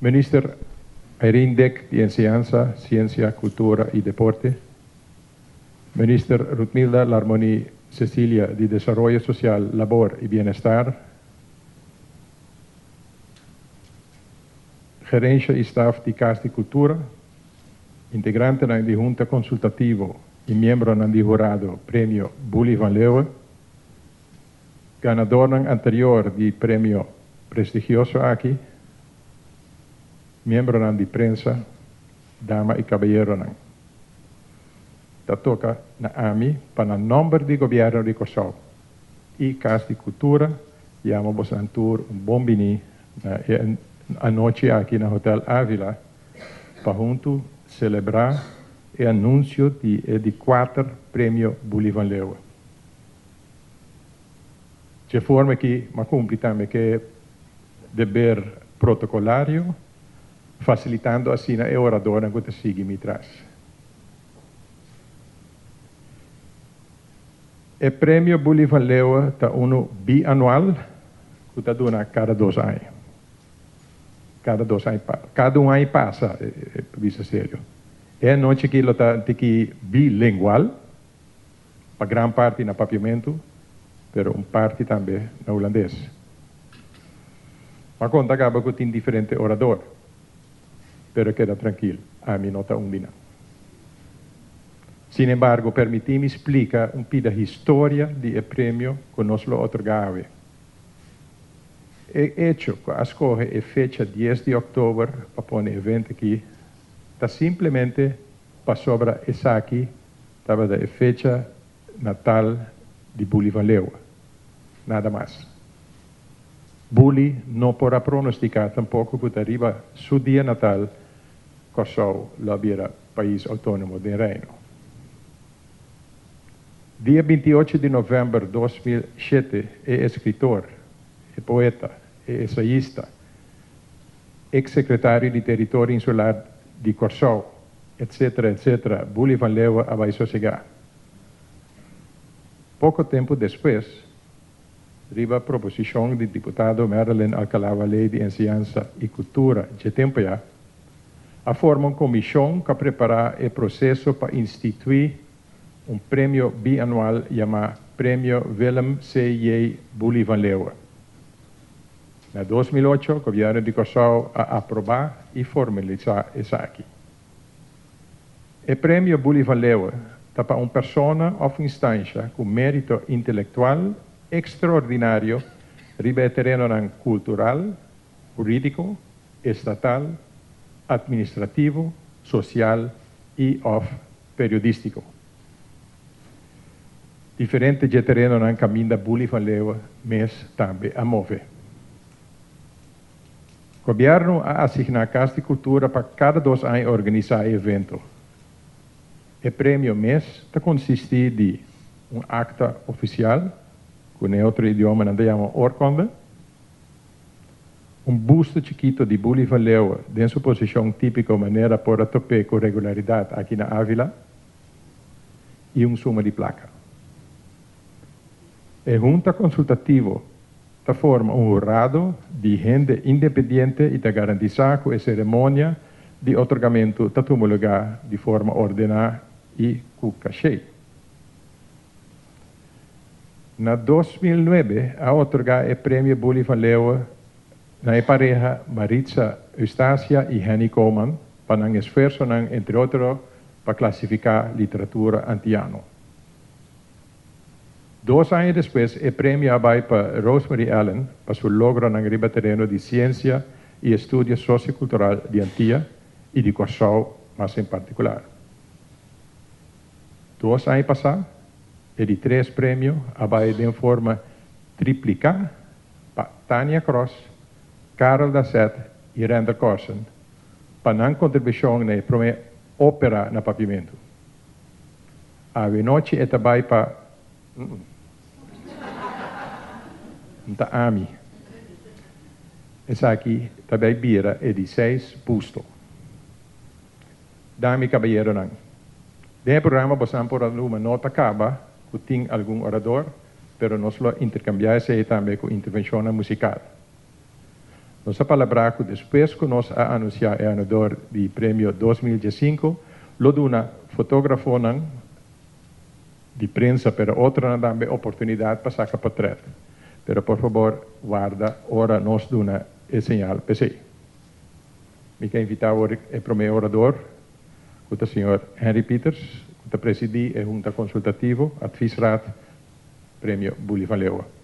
Minister Irene Dec de Enseñanza, Ciencia, Cultura y Deporte. Minister Rutmilda Larmoni Cecilia de Desarrollo Social, Labor y Bienestar. Gerencia y staff de Casa de Cultura. Integrante de la Junta Consultativo y miembro del jurado Premio Bully van Leeuwen. Ganador anterior del premio prestigioso aquí. Miembro de prensa, dama y caballero. Dat toca na AMI para el nombre de gobierno de Curaçao y Casa de Cultura. Llamamos a tour un bombini anoche aquí en el Hotel Ávila para juntos celebrar el anuncio de 4 premios Bully van Leeuwen. De forma que me cumpre também que dever protocolario, facilitando assim a oradora que sigue me traz. O prêmio Bully van Leeuwen está bianual, que está dando cada 2 anos. Cada 2 anos, cada ano passa, isso é sério. É noite que ele está bilingual, para grande parte no papiamento, pero parte também no holandês. Mas conta acaba que tem diferente orador, pero queda tranquilo, a mim não está bina. Sin embargo, permítame explicar um pouco da história do prêmio que nos lo otorgava. O hecho que escolhe a fecha 10 de outubro para pôr o evento aqui, está simplesmente para sobre essa aqui, estava da fecha natal de Bully van Leeuwen. Nada mais. Bully não pode pronosticar tampouco que arriba seu dia natal, Curaçao era país autônomo do Reino. Dia 28 de novembro de 2007, é escritor, é poeta, é ensaísta, ex-secretário de Território Insular de Curaçao, etc., etc., Bully van Leeuwen vai sossegar. Pouco tempo depois, arriba a proposição do deputado Marilyn Alcalá Lei de Enseñanza e Cultura, de tempo já, a forma uma comissão que preparar o processo para instituir prêmio bianual chamado Prêmio Willem C.J. Bully van Leeuwen. Em 2008, o governo de Curaçao a aprovar e formalizar isso aqui. O prêmio Bully van Leeuwen está para uma pessoa ou instância com mérito intelectual extraordinário riba terreno cultural, jurídico, estatal, administrativo, social e periodístico. Diferente de terreno no caminho da Bully van Leeuwen, mas também a move. O governo a assignar a Casa de Cultura para cada 2 anos organizar evento. O prêmio mês está consistir de acta oficial, que em outro idioma não chama urkunde, busto chiquito de Bully van Leeuwen, em sua posição típica maneira para topar com regularidade aqui na Ávila, e suma de placa. A Junta Consultativa forma jurado de gente independente e te garantizar que a cerimônia de otorgamento está tomando lugar de forma ordenada e com cachê. Na 2009, a otorgar o prêmio Bully van Leeuwen na pareja Maritza Eustácia e Henny Koolman, para um esforço, entre outros, para classificar literatura antiano. 2 anos depois, o prêmio vai para Rosemary Allen, para seu logro no riba terreno de ciência e estudo sociocultural de Antilha e de Curaçao, mas em particular. 2 anos passados, e de 3 prêmios, vai de forma triplicada para Tânia Cross, Karel Dasset e Randall Corson, para a contribuição na primeira ópera no papiamento. A noite é também para da AMI. Essa aqui também vira é de 6 bustos. Dame caballero não. Dentro do programa, você pode uma nota acaba que tem algum orador, pero nós lo intercambiamos também com intervenção musical. Nossa palabraco después que nos ha anunciado el ganador del premio 2015, lo de una fotógrafo de prensa, pero otra también oportunidad para sacar portret. Pero por favor, guarda, ahora nos da una señal PC. Me quero invitar hoje o primeiro orador, o senhor Henry Peters, que preside a Junta Consultativo, Adviesraad, Prêmio Bully van Leeuwen.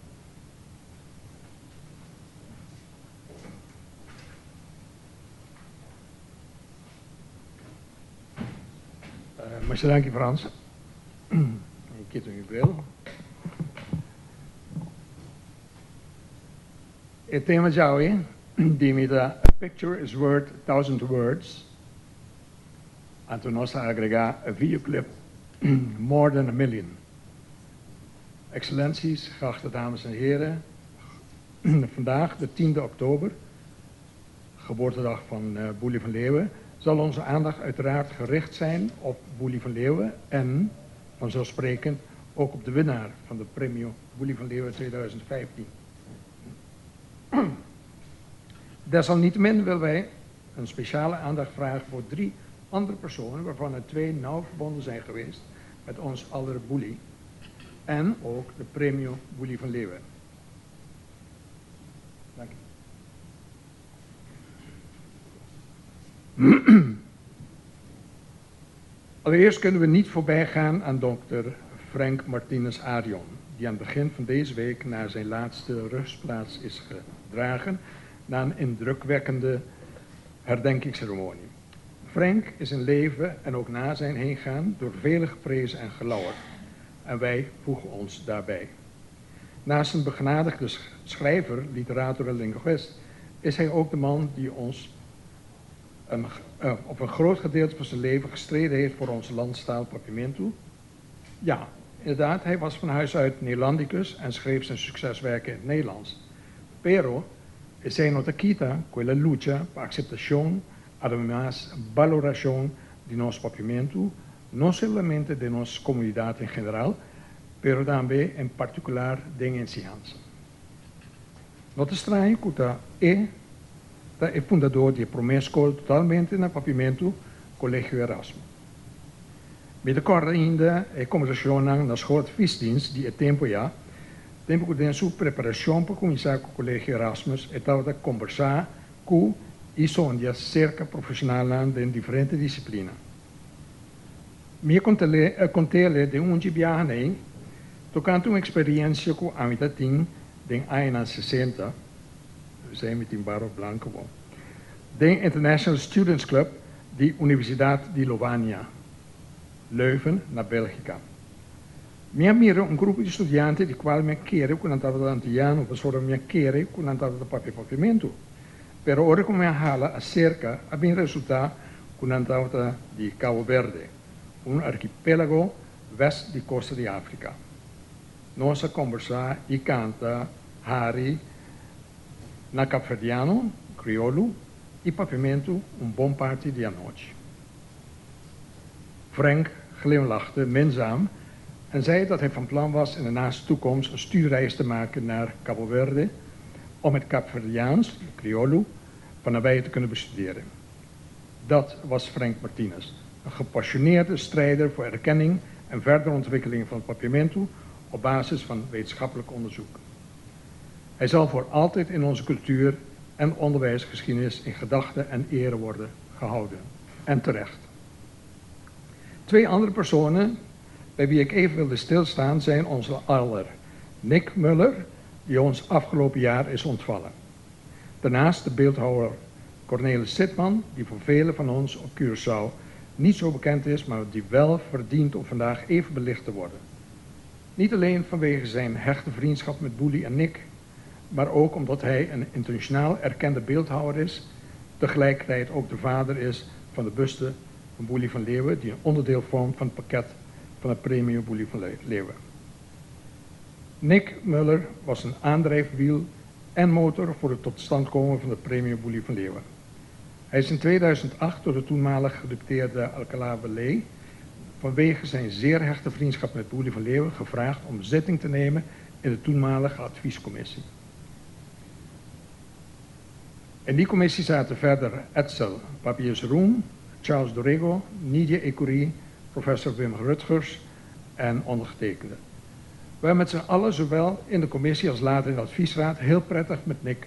Muchas gracias, Frans. Ik quito mi bril. El tema de hoy, dimita A Picture is Worth 1,000 Words. En toen nos agregar een videoclip, More Than a Million. Excellenties, geachte dames en heren. Vandaag, de 10e oktober, geboortedag van Bully van Leeuwen, zal onze aandacht uiteraard gericht zijn op Bully van Leeuwen en, vanzelfsprekend, ook op de winnaar van de Premio Bully van Leeuwen 2015. Desalniettemin willen wij een speciale aandacht vragen voor 3 andere personen, waarvan er 2 nauw verbonden zijn geweest met ons aller Bully en ook de Premio Bully van Leeuwen. Dank u. Allereerst kunnen we niet voorbij gaan aan dokter Frank Martinez Arion, die aan het begin van deze week naar zijn laatste rustplaats is gedragen na een indrukwekkende herdenkingsceremonie. Frank is in leven en ook na zijn heengaan door velen geprezen en gelauwerd en wij voegen ons daarbij. Naast een begnadigde schrijver, literator en linguist is hij ook de man die ons op een groot gedeelte van zijn leven gestreden heeft voor onze landstaal Papiamento. Ja, inderdaad, hij was van huis uit Nederlandicus en schreef zijn succeswerken in het Nederlands. Pero, essa nota quita quella lucha para acceptación, además valoración de nosso Papiamento, no solamente de nossa comunidade em geral, pero também em particular de ensinança. Nota estranho que é fundador de primeira escola totalmente na Papiamento, Colégio Erasmo. Me recordo ainda a conversação na escola de visdienst die tempo que tem sua preparação para começar com o Colégio Erasmus, estava a conversar com e sondia cerca profissional em diferentes disciplinas. Me contei-lhe de um viagem tocando uma experiência com a Amitatim de anos 60, we zijn met in Barro Blanco, de International Students Club de Universidade de Lovania, Leuven, na Bélgica. Me ammiro un gruppo di studenti di quali mi chiede con andato antiano, per solo mi chiede con andato da Papiamento. Per ora come hala acerca abbiamo risultato con andato di Cabo Verde, un archipelago west di costa di Africa. Nossa conversa e canta Hari na Capverdiano, Crioulo e Papiamento un buon parte di noche. Frank glimlachte minzaam en zei dat hij van plan was in de naaste toekomst een stuurreis te maken naar Cabo Verde om het Capverdiaans, Crioulo, van nabij te kunnen bestuderen. Dat was Frank Martinez, een gepassioneerde strijder voor erkenning en verdere ontwikkeling van het Papiamento op basis van wetenschappelijk onderzoek. Hij zal voor altijd in onze cultuur en onderwijsgeschiedenis in gedachten en ere worden gehouden. En terecht. 2 andere personen bij wie ik even wilde stilstaan zijn onze aller Nick Muller, die ons afgelopen jaar is ontvallen. Daarnaast de beeldhouwer Cornelis Sitman, die voor velen van ons op Curaçao niet zo bekend is, maar die wel verdient om vandaag even belicht te worden. Niet alleen vanwege zijn hechte vriendschap met Bully en Nick, maar ook omdat hij een internationaal erkende beeldhouwer is, tegelijkertijd ook de vader is van de buste van Bully van Leeuwen, die een onderdeel vormt van het pakket van het Premio Bully van Leeuwen. Nick Muller was een aandrijfwiel en motor voor het tot stand komen van het Premio Bully van Leeuwen. Hij is in 2008 door de toenmalig gedeputeerde Alcalá Valle vanwege zijn zeer hechte vriendschap met Bully van Leeuwen gevraagd om zitting te nemen in de toenmalige adviescommissie. In die commissie zaten verder Edsel Papiers-Roem, Charles Dorrego, Nidia Ecurie, professor Wim Rutgers en ondergetekende. We hebben met z'n allen, zowel in de commissie als later in de adviesraad, heel prettig met Nick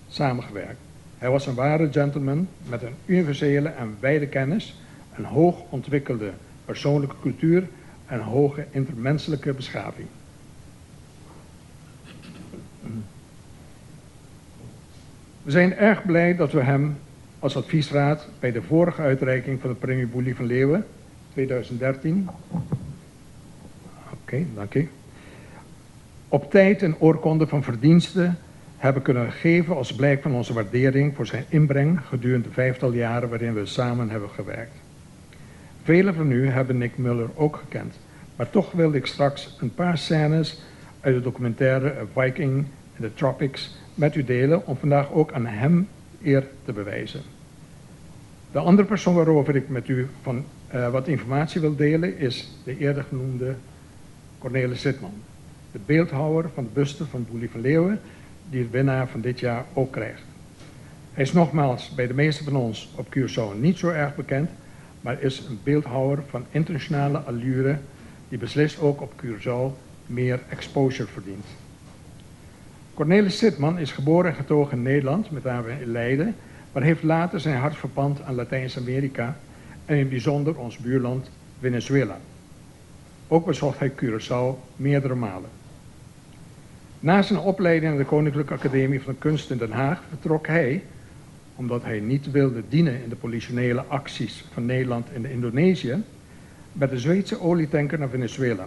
samengewerkt. Hij was een ware gentleman met een universele en wijde kennis, een hoog ontwikkelde persoonlijke cultuur en hoge intermenselijke beschaving. We zijn erg blij dat we hem als adviesraad bij de vorige uitreiking van de Premie Boelie van Leeuwen 2013, dank u, op tijd een oorkonde van verdiensten hebben kunnen geven als blijk van onze waardering voor zijn inbreng gedurende de 5-tal jaren waarin we samen hebben gewerkt. Velen van u hebben Nick Muller ook gekend, maar toch wilde ik straks een paar scènes uit de documentaire A Viking in the Tropics met u delen om vandaag ook aan hem eer te bewijzen. De andere persoon waarover ik met u wat informatie wil delen is de eerder genoemde Cornelis Zitman, de beeldhouwer van de buste van Boelie van Leeuwen, die het winnaar van dit jaar ook krijgt. Hij is nogmaals bij de meesten van ons op Curaçao niet zo erg bekend, maar is een beeldhouwer van internationale allure die beslist ook op Curaçao meer exposure verdient. Cornelis Zitman is geboren en getogen in Nederland, met name in Leiden, maar heeft later zijn hart verpand aan Latijns-Amerika en in het bijzonder ons buurland Venezuela. Ook bezocht hij Curaçao meerdere malen. Na zijn opleiding aan de Koninklijke Academie van de Kunst in Den Haag vertrok hij, omdat hij niet wilde dienen in de politionele acties van Nederland en Indonesië, met de Zweedse olietanker naar Venezuela,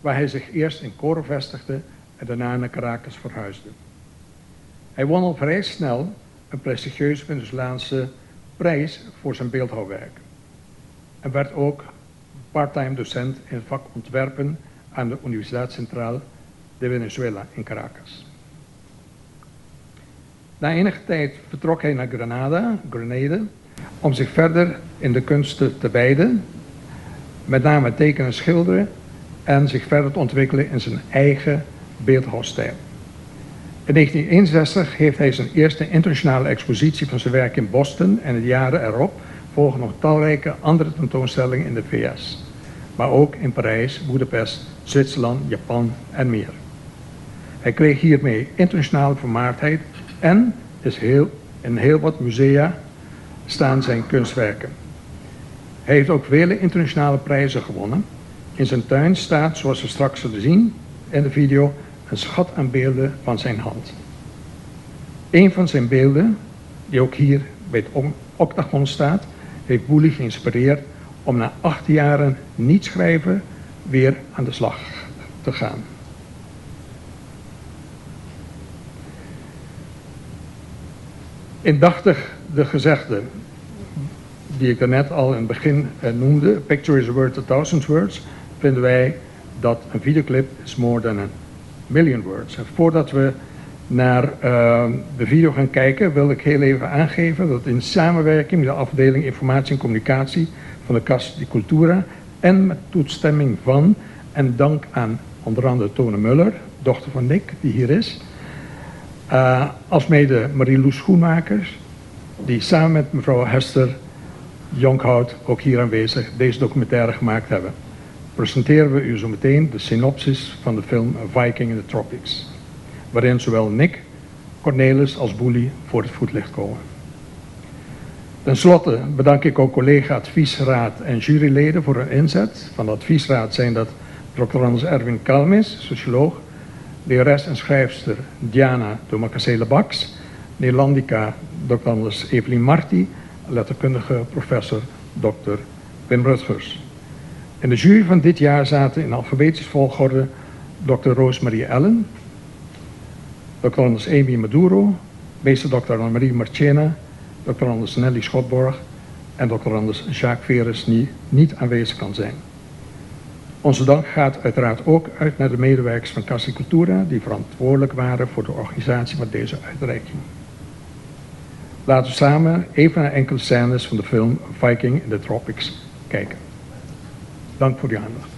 waar hij zich eerst in Coro vestigde en daarna naar Caracas verhuisde. Hij won al vrij snel een prestigieuze Venezolaanse prijs voor zijn beeldhouwwerk en werd ook parttime docent in het vak ontwerpen aan de Universidad Central de Venezuela in Caracas. Na enige tijd vertrok hij naar Grenada, om zich verder in de kunsten te wijden, met name tekenen en schilderen, en zich verder te ontwikkelen in zijn eigen beeldhouwstijl. In 1961 heeft hij zijn eerste internationale expositie van zijn werk in Boston en de jaren erop volgen nog talrijke andere tentoonstellingen in de VS, maar ook in Parijs, Boedapest, Zwitserland, Japan en meer. Hij kreeg hiermee internationale vermaardheid en in heel wat musea staan zijn kunstwerken. Hij heeft ook vele internationale prijzen gewonnen. In zijn tuin staat, zoals we straks zullen zien in de video, een schat aan beelden van zijn hand. Een van zijn beelden, die ook hier bij het octagon staat, heeft Boelie geïnspireerd om na 8 jaren niet schrijven weer aan de slag te gaan. Indachtig de gezegde die ik daarnet al in het begin noemde, a picture is a word 1000 words, vinden wij dat een videoclip is more than a million words. En voordat we naar de video gaan kijken, wil ik heel even aangeven dat in samenwerking met de afdeling Informatie en Communicatie van de Casa di Cultura en met toestemming van en dank aan onder andere Tone Muller, dochter van Nick, die hier is, alsmede Marie-Loes Schoenmakers, die samen met mevrouw Hester Jonkhout, ook hier aanwezig, deze documentaire gemaakt hebben, presenteren we u zo meteen de synopsis van de film A Viking in the Tropics, waarin zowel Nick, Cornelis als Boelie voor het voetlicht komen. Ten slotte bedank ik ook collega adviesraad en juryleden voor hun inzet. Van de adviesraad zijn dat Dr. Anders Erwin Kalmis, socioloog, lerares en schrijfster Diana Domacasela-Baks, Nederlandica Dr. Anders Evelien Marti, letterkundige professor Dr. Wim Rutgers. In de jury van dit jaar zaten in alfabetische volgorde Dr. Roosmarie Ellen, Dr. Anders Amy Maduro, meester Dr. Annemarie Marchena, Dr. Anders Nelly Schotborg en Dr. Anders Jacques Veres, die niet aanwezig kan zijn. Onze dank gaat uiteraard ook uit naar de medewerkers van Casa Cultura, die verantwoordelijk waren voor de organisatie van deze uitreiking. Laten we samen even naar enkele scènes van de film Viking in the Tropics kijken. Dank voor uw aandacht.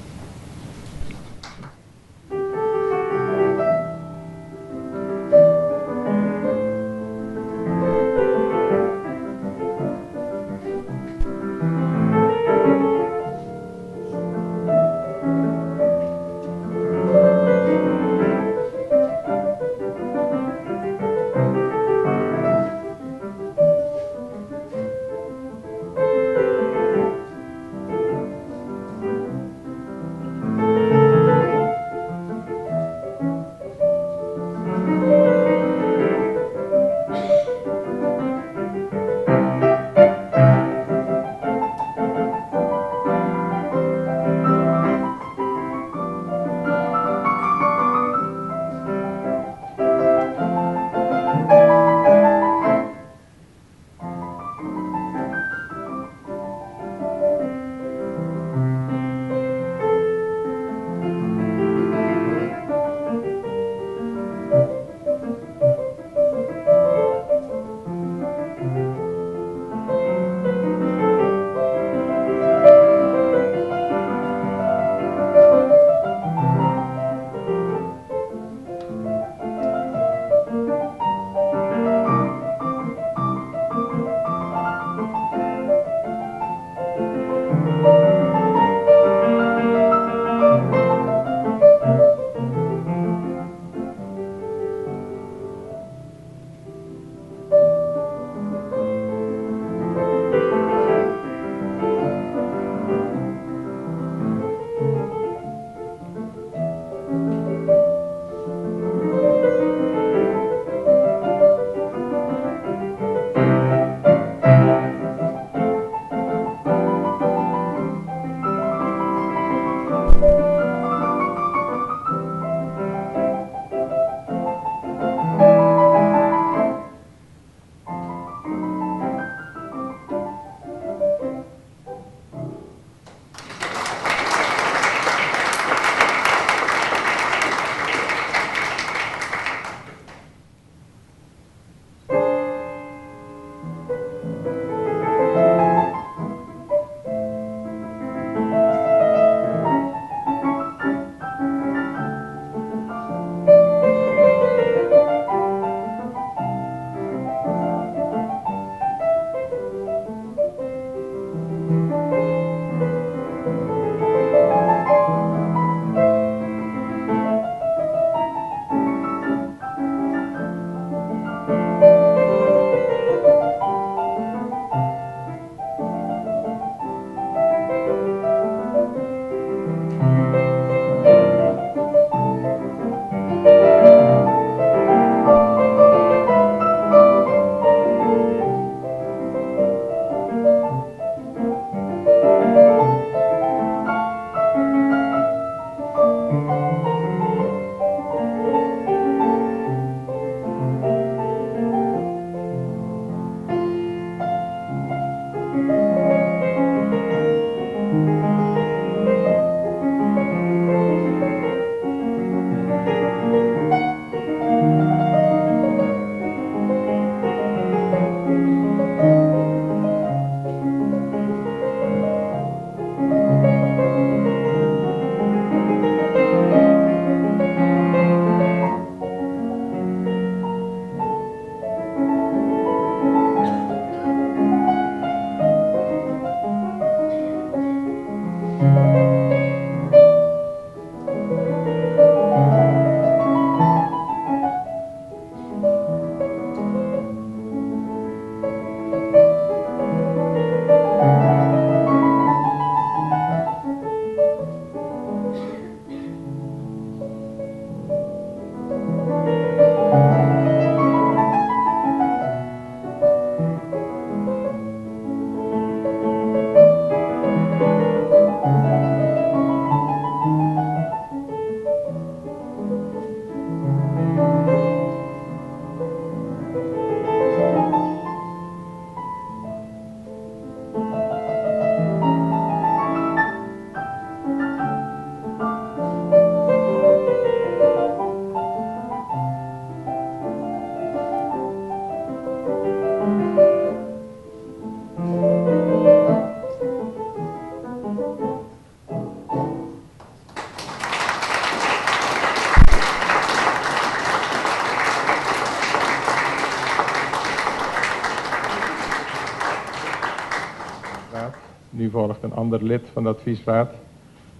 Nu volgt een ander lid van de adviesraad,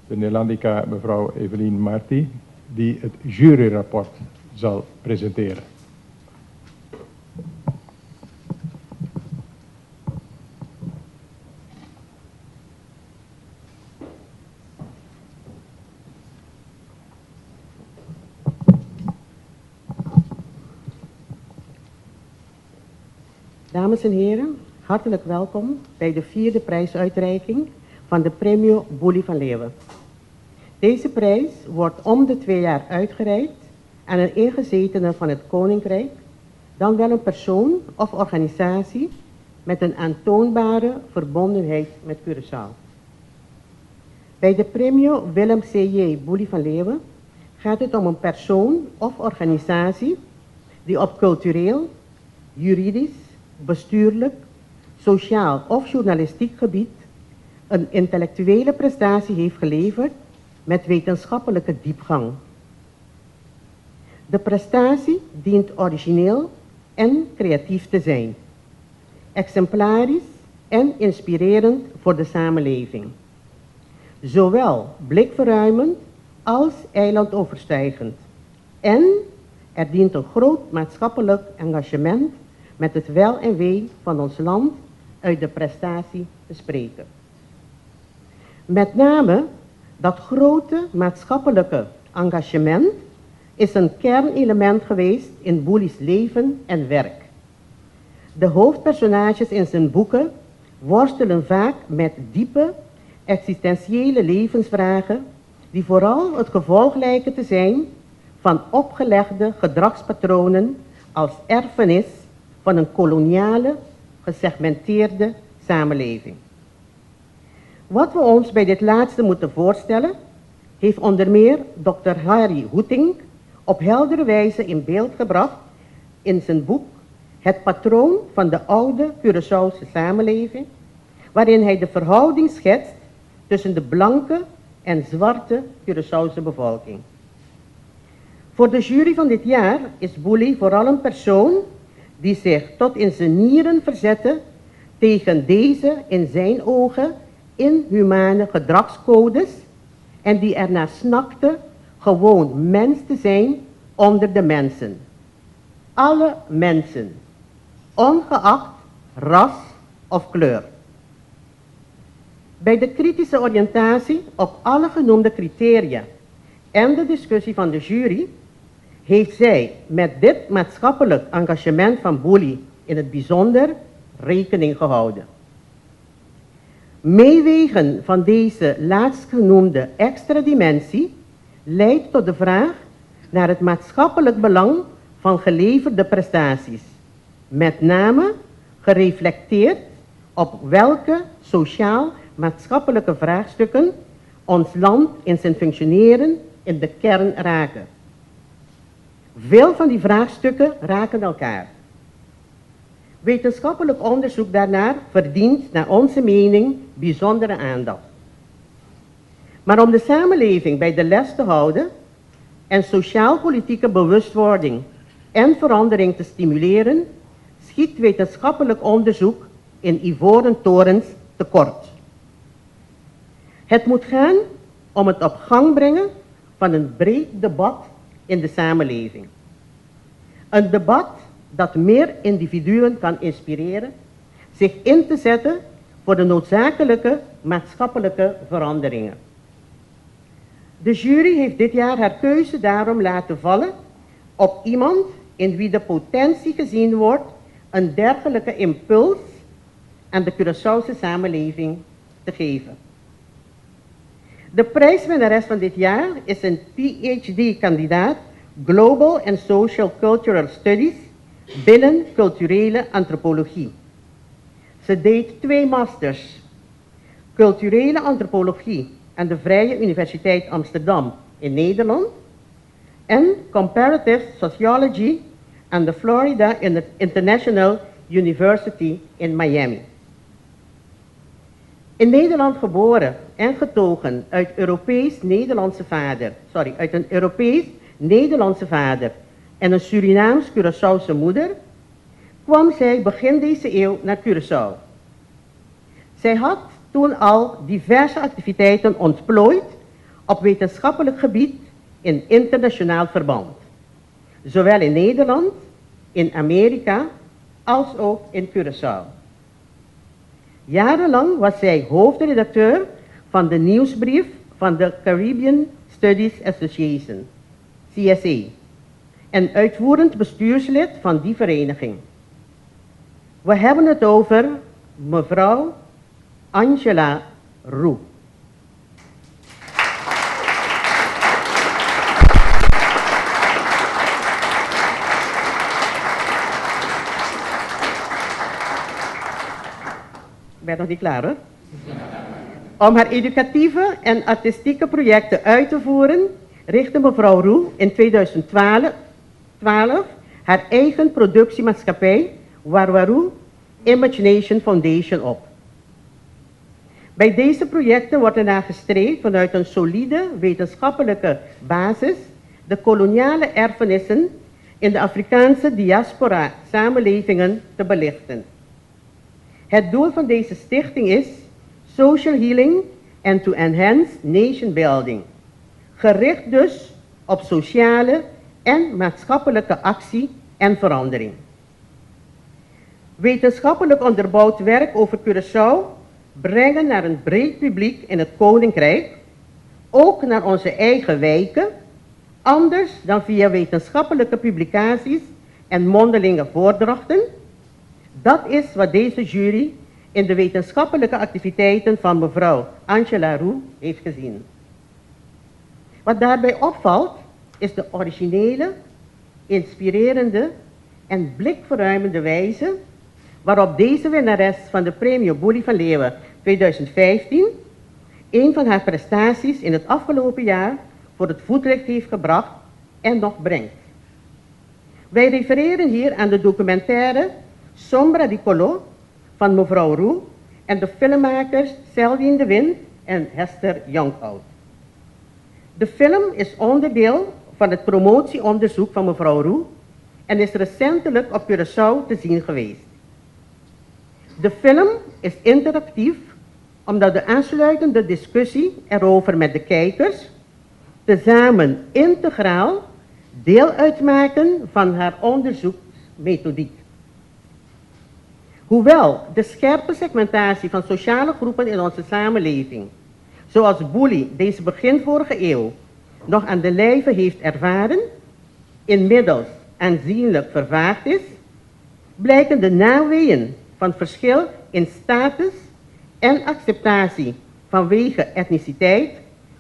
de Nederlandica mevrouw Evelien Marti, die het juryrapport zal presenteren. Dames en heren, hartelijk welkom bij de 4e prijsuitreiking van de Premio Boelie van Leeuwen. Deze prijs wordt om de 2 jaar uitgereikt aan een ingezetene van het Koninkrijk, dan wel een persoon of organisatie met een aantoonbare verbondenheid met Curaçao. Bij de Premio Willem C.J. Boelie van Leeuwen gaat het om een persoon of organisatie die op cultureel, juridisch, bestuurlijk, sociaal of journalistiek gebied een intellectuele prestatie heeft geleverd met wetenschappelijke diepgang. De prestatie dient origineel en creatief te zijn, exemplarisch en inspirerend voor de samenleving. Zowel blikverruimend als eilandoverstijgend. En er dient een groot maatschappelijk engagement met het wel en wee van ons land uit de prestatie te spreken. Met name dat grote maatschappelijke engagement is een kernelement geweest in Boelie's leven en werk. De hoofdpersonages in zijn boeken worstelen vaak met diepe, existentiële levensvragen die vooral het gevolg lijken te zijn van opgelegde gedragspatronen als erfenis van een koloniale, gesegmenteerde samenleving. Wat we ons bij dit laatste moeten voorstellen, heeft onder meer Dr. Harry Hoeting op heldere wijze in beeld gebracht in zijn boek Het patroon van de oude Curaçaose samenleving, waarin hij de verhouding schetst tussen de blanke en zwarte Curaçaose bevolking. Voor de jury van dit jaar is Boelie vooral een persoon die zich tot in zijn nieren verzette tegen deze in zijn ogen inhumane gedragscodes en die ernaar snakte gewoon mens te zijn onder de mensen. Alle mensen, ongeacht ras of kleur. Bij de kritische oriëntatie op alle genoemde criteria en de discussie van de jury heeft zij met dit maatschappelijk engagement van Boelie in het bijzonder rekening gehouden. Meewegen van deze laatstgenoemde extra dimensie leidt tot de vraag naar het maatschappelijk belang van geleverde prestaties, met name gereflecteerd op welke sociaal-maatschappelijke vraagstukken ons land in zijn functioneren in de kern raken. Veel van die vraagstukken raken elkaar. Wetenschappelijk onderzoek daarnaar verdient naar onze mening bijzondere aandacht. Maar om de samenleving bij de les te houden en sociaal-politieke bewustwording en verandering te stimuleren, schiet wetenschappelijk onderzoek in ivoren torens tekort. Het moet gaan om het op gang brengen van een breed debat in de samenleving. Een debat dat meer individuen kan inspireren zich in te zetten voor de noodzakelijke maatschappelijke veranderingen. De jury heeft dit jaar haar keuze daarom laten vallen op iemand in wie de potentie gezien wordt een dergelijke impuls aan de Curaçaose samenleving te geven. De prijswinnares van dit jaar is een PhD-kandidaat Global and Social Cultural Studies binnen culturele antropologie. Ze deed 2 masters, culturele antropologie aan de Vrije Universiteit Amsterdam in Nederland en comparative sociology aan de Florida International University in Miami. In Nederland geboren en getogen uit een Europees-Nederlandse vader en een Surinaams-Curaçaose moeder, kwam zij begin deze eeuw naar Curaçao. Zij had toen al diverse activiteiten ontplooid op wetenschappelijk gebied in internationaal verband. Zowel in Nederland, in Amerika, als ook in Curaçao. Jarenlang was zij hoofdredacteur van de nieuwsbrief van de Caribbean Studies Association, CSA, en uitvoerend bestuurslid van die vereniging. We hebben het over mevrouw Angela Roux. Ik ben nog niet klaar hoor. Om haar educatieve en artistieke projecten uit te voeren, richtte mevrouw Roux in 2012 haar eigen productiemaatschappij Warwaru Imagination Foundation op. Bij deze projecten wordt ernaar gestreefd vanuit een solide wetenschappelijke basis de koloniale erfenissen in de Afrikaanse diaspora samenlevingen te belichten. Het doel van deze stichting is social healing and to enhance nation building, gericht dus op sociale en maatschappelijke actie en verandering. Wetenschappelijk onderbouwd werk over Curaçao brengen naar een breed publiek in het Koninkrijk, ook naar onze eigen wijken, anders dan via wetenschappelijke publicaties en mondelinge voordrachten. Dat is wat deze jury in de wetenschappelijke activiteiten van mevrouw Angela Roux heeft gezien. Wat daarbij opvalt is de originele, inspirerende en blikverruimende wijze waarop deze winnares van de Premio Boelie van Leeuwen 2015 een van haar prestaties in het afgelopen jaar voor het voetlicht heeft gebracht en nog brengt. Wij refereren hier aan de documentaire Sombra di Colo van mevrouw Roux en de filmmakers Celdine de Wind en Hester Younghout. De film is onderdeel van het promotieonderzoek van mevrouw Roux en is recentelijk op Curaçao te zien geweest. De film is interactief omdat de aansluitende discussie erover met de kijkers tezamen integraal deel uitmaken van haar onderzoeksmethodiek. Hoewel de scherpe segmentatie van sociale groepen in onze samenleving, zoals Boelie deze begin vorige eeuw nog aan de lijve heeft ervaren, inmiddels aanzienlijk vervaagd is, blijken de naweeën van verschil in status en acceptatie vanwege etniciteit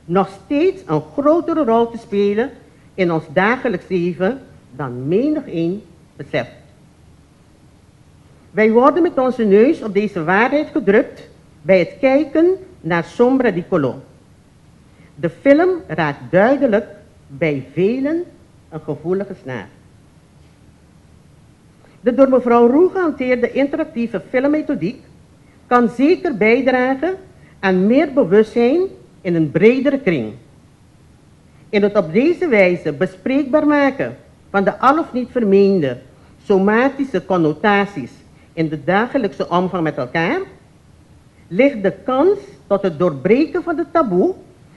nog steeds een grotere rol te spelen in ons dagelijks leven dan menigeen beseft. Wij worden met onze neus op deze waarheid gedrukt bij het kijken naar Sombra di Colo. De film raakt duidelijk bij velen een gevoelige snaar. De door mevrouw Roux gehanteerde interactieve filmmethodiek kan zeker bijdragen aan meer bewustzijn in een bredere kring. In het op deze wijze bespreekbaar maken van de al of niet vermeende somatische connotaties in de dagelijkse omgang met elkaar, ligt de kans tot het doorbreken van het taboe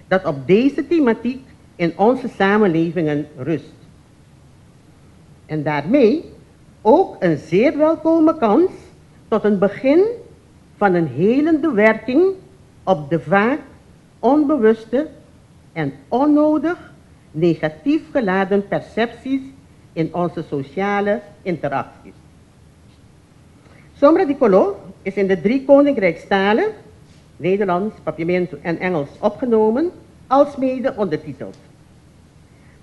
dat op deze thematiek in onze samenlevingen rust. En daarmee ook een zeer welkome kans tot een begin van een helende werking op de vaak onbewuste en onnodig negatief geladen percepties in onze sociale interacties. Sombra di Colo is in de 3 koninkrijkstalen, Nederlands, Papiamento en Engels, opgenomen, alsmede ondertiteld.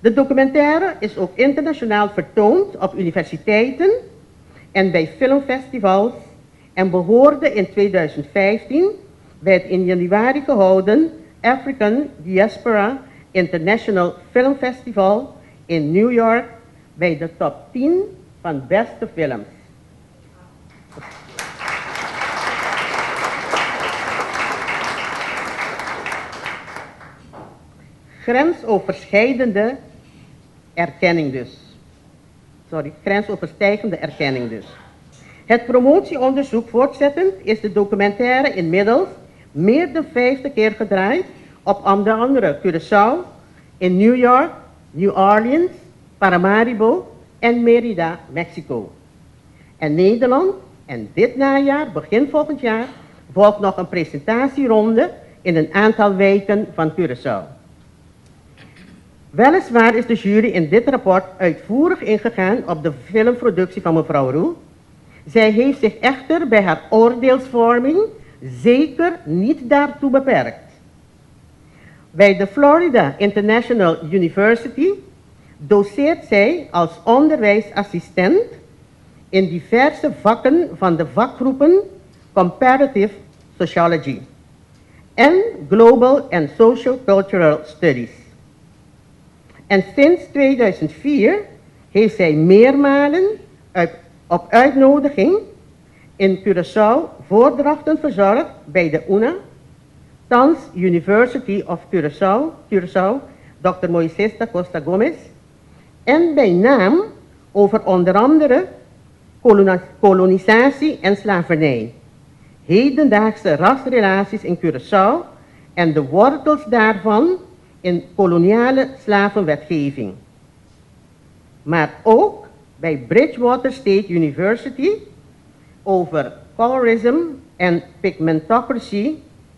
De documentaire is ook internationaal vertoond op universiteiten en bij filmfestivals en behoorde in 2015 bij het in januari gehouden African Diaspora International Film Festival in New York bij de top 10 van beste films. Grensoverstijgende erkenning dus. Het promotieonderzoek voortzettend is de documentaire inmiddels meer dan 50 keer gedraaid op onder andere Curaçao, in New York, New Orleans, Paramaribo en Mérida, Mexico. En Nederland, en dit najaar, begin volgend jaar, volgt nog een presentatieronde in een aantal wijken van Curaçao. Weliswaar is de jury in dit rapport uitvoerig ingegaan op de filmproductie van mevrouw Roux. Zij heeft zich echter bij haar oordeelsvorming zeker niet daartoe beperkt. Bij de Florida International University doceert zij als onderwijsassistent in diverse vakken van de vakgroepen Comparative Sociology en Global and Socio-Cultural Studies. En sinds 2004 heeft zij meermalen op uitnodiging in Curaçao voordrachten verzorgd bij de UNA, thans University of Curaçao, Dr. Moises da Costa Gomes, en bij naam over onder andere kolonisatie en slavernij, hedendaagse rasrelaties in Curaçao en de wortels daarvan in koloniale slavenwetgeving. Maar ook bij Bridgewater State University over colorism en pigmentocracy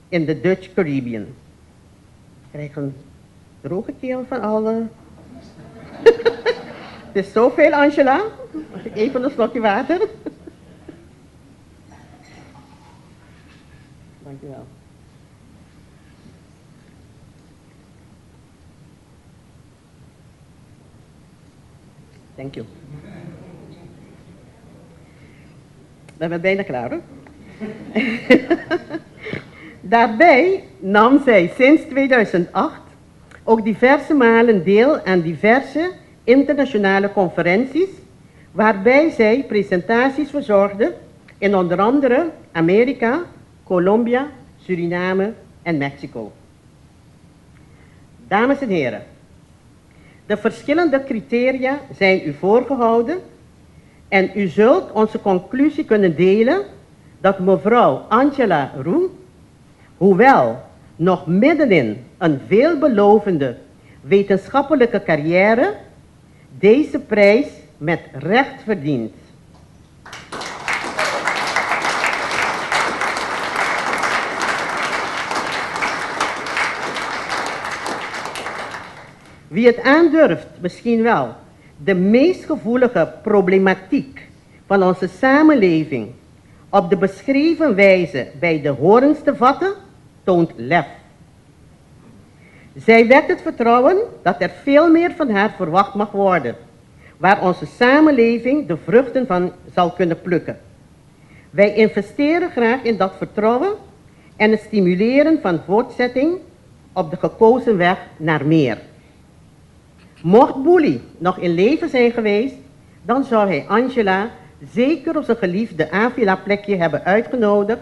in de Dutch Caribbean. Ik krijg een droge keel van alle... Het is zoveel, Angela. Mag ik even een slokje water? Dank u wel. Dank u. We zijn bijna klaar, hoor. Daarbij nam zij sinds 2008 ook diverse malen deel aan diverse internationale conferenties, waarbij zij presentaties verzorgde in onder andere Amerika, Colombia, Suriname en Mexico. Dames en heren, de verschillende criteria zijn u voorgehouden en u zult onze conclusie kunnen delen dat mevrouw Angela Roux, hoewel nog middenin een veelbelovende wetenschappelijke carrière, deze prijs met recht verdient. Wie het aandurft, misschien wel, de meest gevoelige problematiek van onze samenleving op de beschreven wijze bij de horens te vatten, toont lef. Zij wekt het vertrouwen dat er veel meer van haar verwacht mag worden, waar onze samenleving de vruchten van zal kunnen plukken. Wij investeren graag in dat vertrouwen en het stimuleren van voortzetting op de gekozen weg naar meer. Mocht Boelie nog in leven zijn geweest, dan zou hij Angela zeker op zijn geliefde Avila-plekje hebben uitgenodigd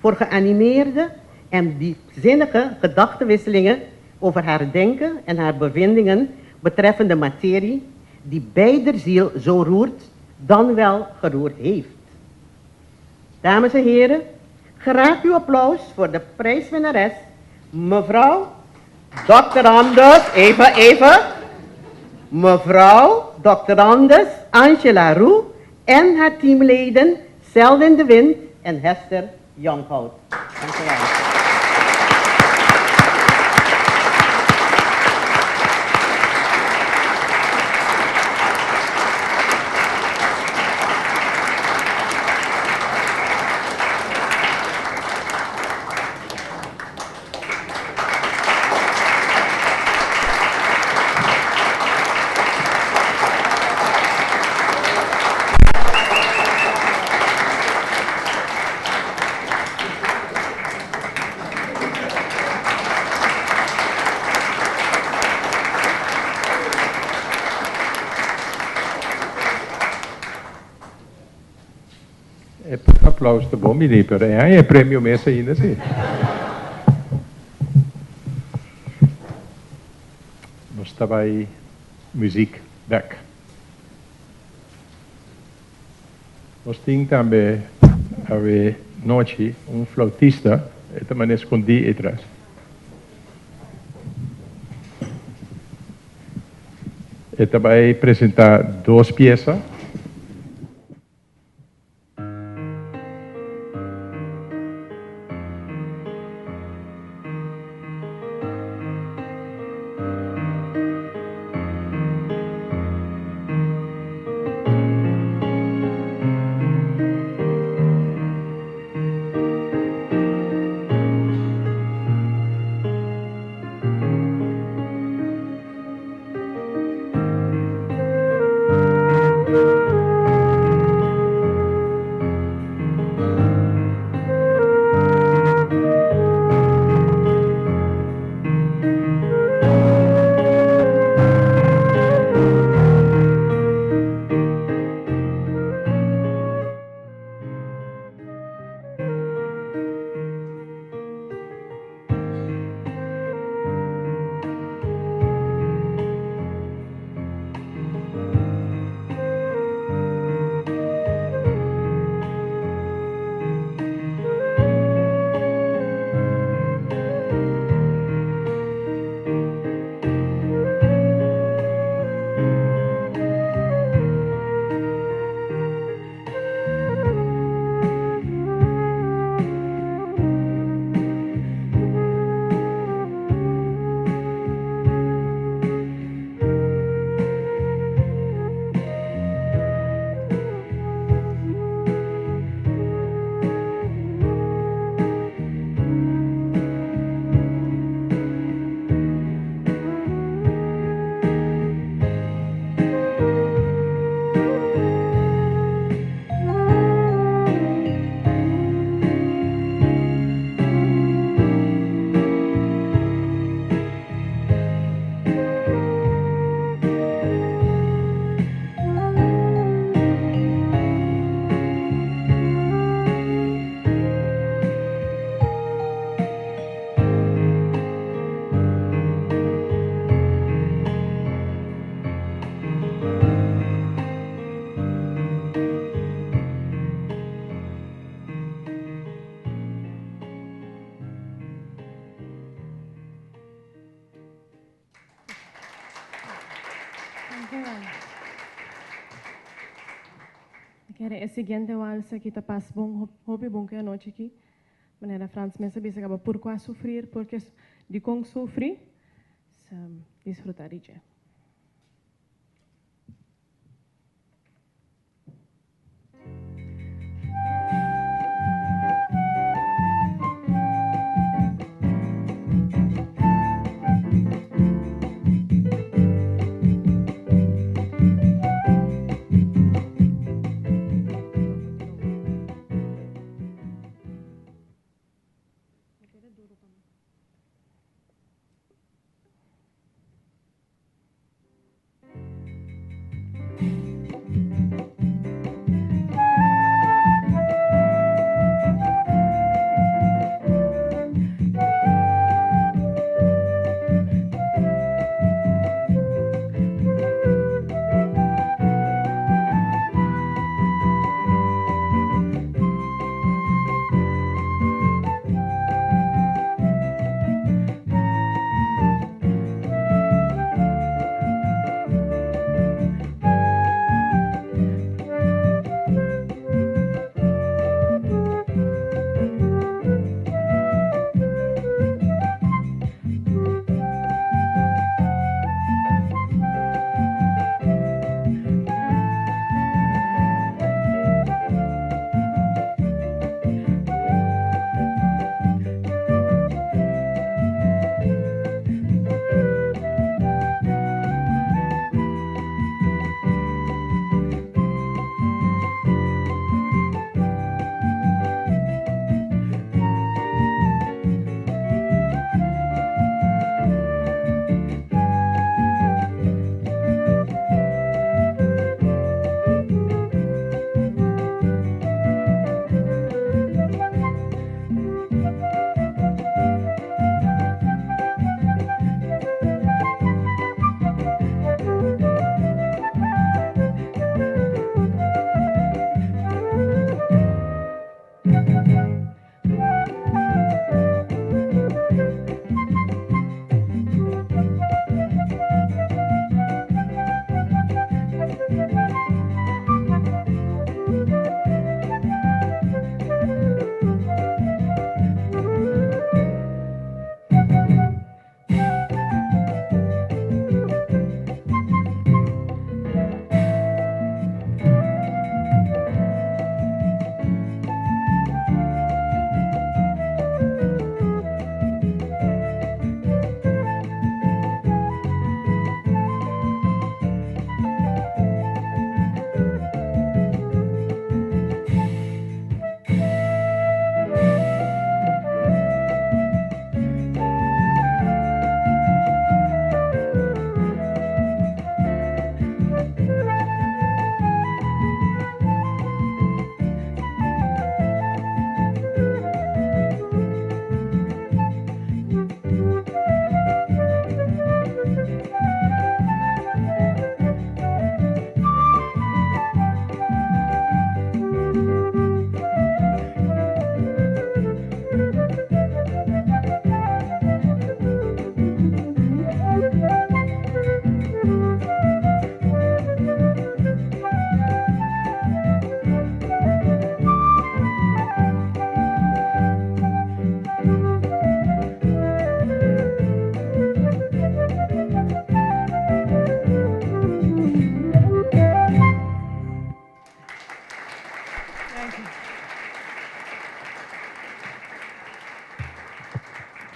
voor geanimeerde en diepzinnige gedachtenwisselingen over haar denken en haar bevindingen betreffende materie die beider ziel zo roert, dan wel geroerd heeft. Dames en heren, graag uw applaus voor de prijswinnares, mevrouw Dr. Anders, even, mevrouw Dr. Anders Angela Roux en haar teamleden Selwyn de Wind en Hester Jonghout. Dank u wel. Applaus te bom, niet per je premio mesa ainda sim. Nós estava aí muziek back. Nós tínhamos também a noite flautista Esta me escondí atrás. Esta vai apresentar duas peças. Quero a seguinte walsa que tá passa bom, hobby bom que a noite aqui. Maneira Franz me sabia acaba por quase sofrer, porque de com sofrer, desfrutar de dia.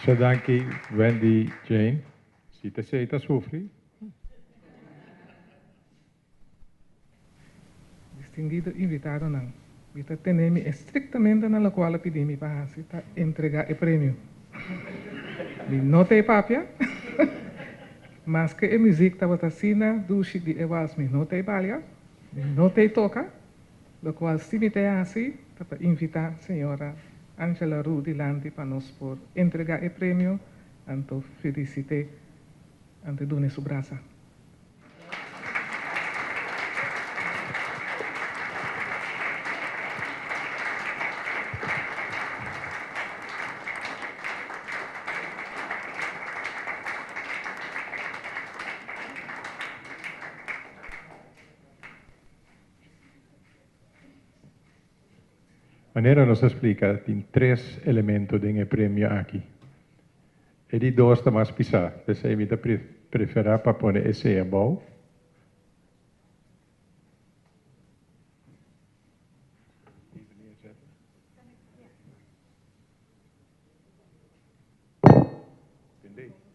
Sadanki, Wendy, Jane. Sita Seita Sufri. Distinguido invitado não. Vita tenemi estrictamente na qual pedimi para entregar o prêmio. Mi notei papia, mas que a música estava assim, dushi de ewas mi notei balia, mi notei toca, lo qual se me tem assim, para invitar a senhora Angela Rudi Landi para nós por entregar o prêmio, anto felicite, ante dune su braça. Maneira nos explica, tem 3 elementos do prêmio aqui. E de 2 está mais pisar. Você evita preferir para pôr esse above.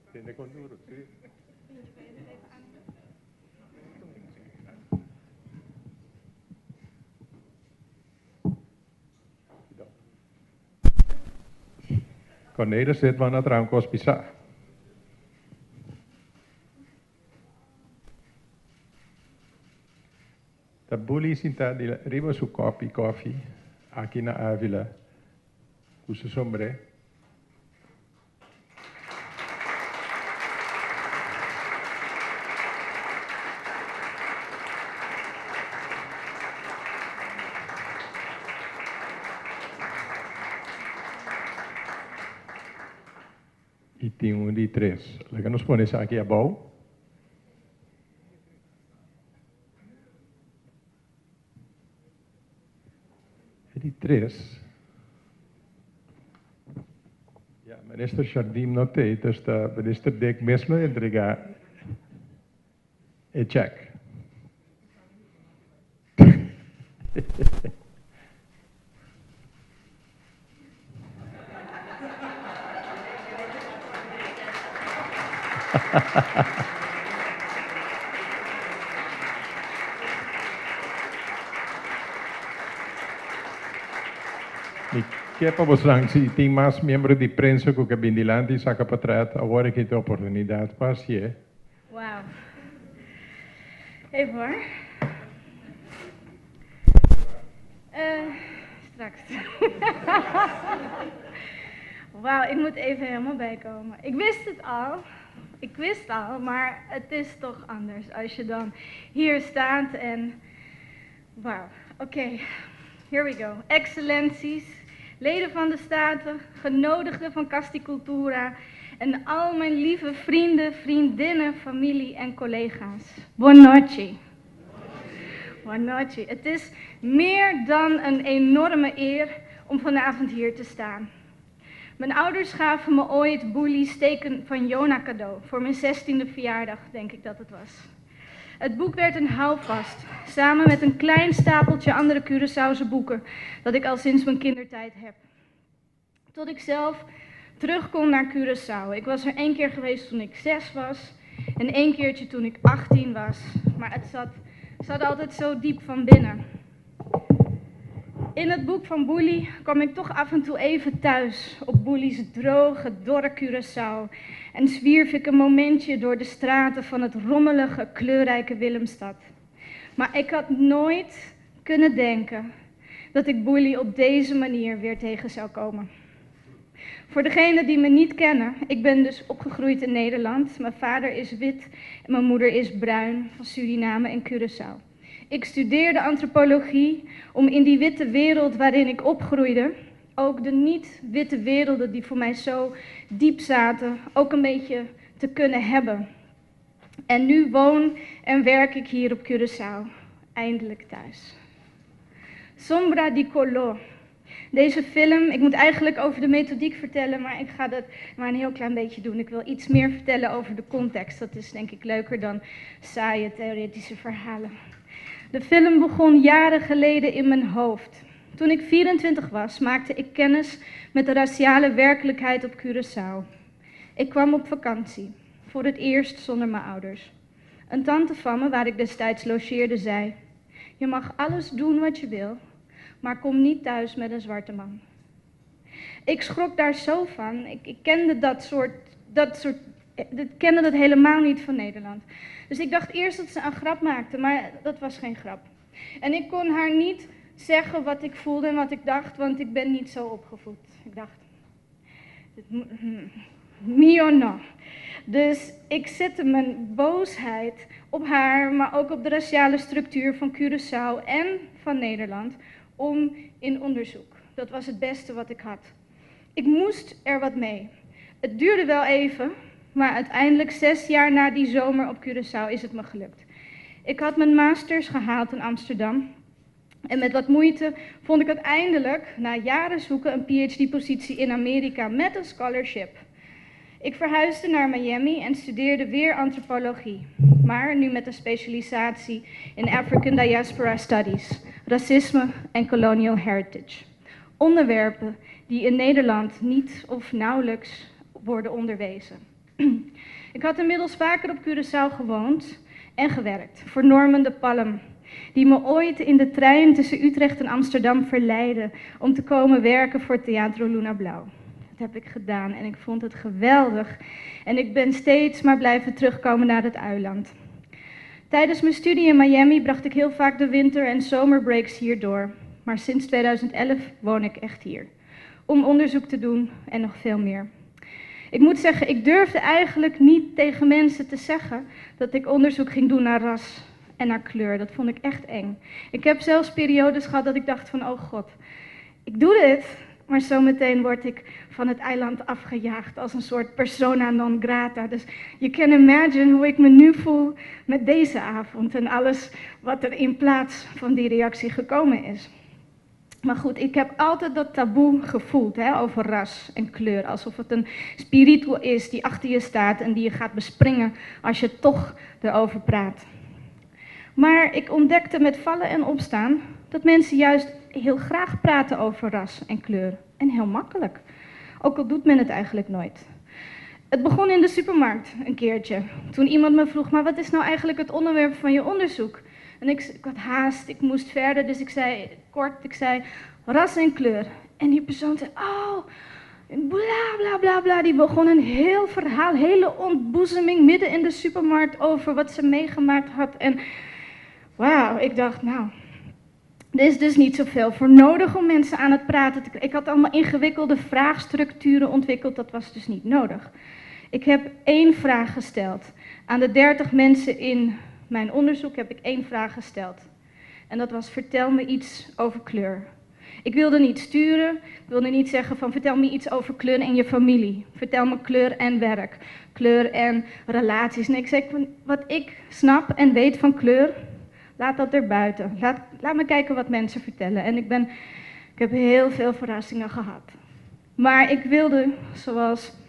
Entende com duro, sim. Cornelis zit van het raamkos pisar. De bully sinta di riba su koffie, aqui na Ávila, com seu sombré. E tem de 3. Legal, nos põe isso aqui abaixo. E de 3. Ja, minister Jardim não tem, dus de minister Dek mesmo entregar e check. Que para você, se tem mais membros de prensa que vêm de lá e saca para trás, agora que tem oportunidade, faz é. Wauw. Even hoor. Straks. Wauw, ik moet even helemaal bijkomen. Ik wist al, maar het is toch anders als je dan hier staat en... Wauw, oké. Here we go. Excellenties, leden van de Staten, genodigden van Casticultura en al mijn lieve vrienden, vriendinnen, familie en collega's. Buon noche. Buon noche. Het is meer dan een enorme eer om vanavond hier te staan. Mijn ouders gaven me ooit Bully's teken van Jona cadeau, voor mijn 16e verjaardag, denk ik dat het was. Het boek werd een houvast, samen met een klein stapeltje andere Curaçaose boeken, dat ik al sinds mijn kindertijd heb. Tot ik zelf terug kon naar Curaçao. Ik was er 1 keer geweest toen ik 6 was en 1 keertje toen ik 18 was, maar het zat altijd zo diep van binnen. In het boek van Bully kwam ik toch af en toe even thuis op Bully's droge, dorre Curaçao en zwierf ik een momentje door de straten van het rommelige, kleurrijke Willemstad. Maar ik had nooit kunnen denken dat ik Bully op deze manier weer tegen zou komen. Voor degenen die me niet kennen, ik ben dus opgegroeid in Nederland. Mijn vader is wit en mijn moeder is bruin, van Suriname en Curaçao. Ik studeerde antropologie om in die witte wereld waarin ik opgroeide, ook de niet-witte werelden die voor mij zo diep zaten, ook een beetje te kunnen hebben. En nu woon en werk ik hier op Curaçao, eindelijk thuis. Sombra di Color. Deze film, ik moet eigenlijk over de methodiek vertellen, maar ik ga dat maar een heel klein beetje doen. Ik wil iets meer vertellen over de context. Dat is denk ik leuker dan saaie theoretische verhalen. De film begon jaren geleden in mijn hoofd. Toen ik 24 was, maakte ik kennis met de raciale werkelijkheid op Curaçao. Ik kwam op vakantie, voor het eerst zonder mijn ouders. Een tante van me, waar ik destijds logeerde, zei: je mag alles doen wat je wil, maar kom niet thuis met een zwarte man. Ik schrok daar zo van. Ik kende ik kende dat helemaal niet van Nederland. Dus ik dacht eerst dat ze een grap maakte, maar dat was geen grap. En ik kon haar niet zeggen wat ik voelde en wat ik dacht, want ik ben niet zo opgevoed. Ik dacht, mio no. Dus ik zette mijn boosheid op haar, maar ook op de raciale structuur van Curaçao en van Nederland, om in onderzoek. Dat was het beste wat ik had. Ik moest er wat mee. Het duurde wel even, maar uiteindelijk 6 jaar na die zomer op Curaçao is het me gelukt. Ik had mijn masters gehaald in Amsterdam. En met wat moeite vond ik uiteindelijk, na jaren zoeken, een PhD-positie in Amerika met een scholarship. Ik verhuisde naar Miami en studeerde weer antropologie, maar nu met een specialisatie in African Diaspora Studies, racisme en colonial heritage. Onderwerpen die in Nederland niet of nauwelijks worden onderwezen. Ik had inmiddels vaker op Curaçao gewoond en gewerkt voor Norman de Palm, die me ooit in de trein tussen Utrecht en Amsterdam verleidde om te komen werken voor Teatro Luna Blauw. Dat heb ik gedaan en ik vond het geweldig. En ik ben steeds maar blijven terugkomen naar het eiland. Tijdens mijn studie in Miami bracht ik heel vaak de winter- en zomerbreaks hier door. Maar sinds 2011 woon ik echt hier. Om onderzoek te doen en nog veel meer. Ik moet zeggen, ik durfde eigenlijk niet tegen mensen te zeggen dat ik onderzoek ging doen naar ras en naar kleur. Dat vond ik echt eng. Ik heb zelfs periodes gehad dat ik dacht van, oh god, ik doe dit, maar zometeen word ik van het eiland afgejaagd als een soort persona non grata. Dus je kan imagine hoe ik me nu voel met deze avond en alles wat er in plaats van die reactie gekomen is. Maar goed, ik heb altijd dat taboe gevoeld over ras en kleur. Alsof het een spiritu is die achter je staat en die je gaat bespringen als je toch erover praat. Maar ik ontdekte met vallen en opstaan dat mensen juist heel graag praten over ras en kleur. En heel makkelijk. Ook al doet men het eigenlijk nooit. Het begon in de supermarkt een keertje. Toen iemand me vroeg, maar wat is nou eigenlijk het onderwerp van je onderzoek? En ik had haast, ik moest verder, dus ik zei ras en kleur. En die persoon zei, oh, bla bla bla bla. Die begon een heel verhaal, hele ontboezeming midden in de supermarkt over wat ze meegemaakt had. En wauw, ik dacht, nou, er is dus niet zoveel voor nodig om mensen aan het praten te krijgen. Ik had allemaal ingewikkelde vraagstructuren ontwikkeld, dat was dus niet nodig. Ik heb 1 vraag gesteld. Aan de 30 mensen in mijn onderzoek heb ik 1 vraag gesteld. En dat was, vertel me iets over kleur. Ik wilde niet sturen, ik wilde niet zeggen van vertel me iets over kleur en je familie. Vertel me kleur en werk, kleur en relaties. Nee, ik zei, wat ik snap en weet van kleur, laat dat erbuiten. Laat me kijken wat mensen vertellen. En ik heb heel veel verrassingen gehad. Maar ik wilde, zoals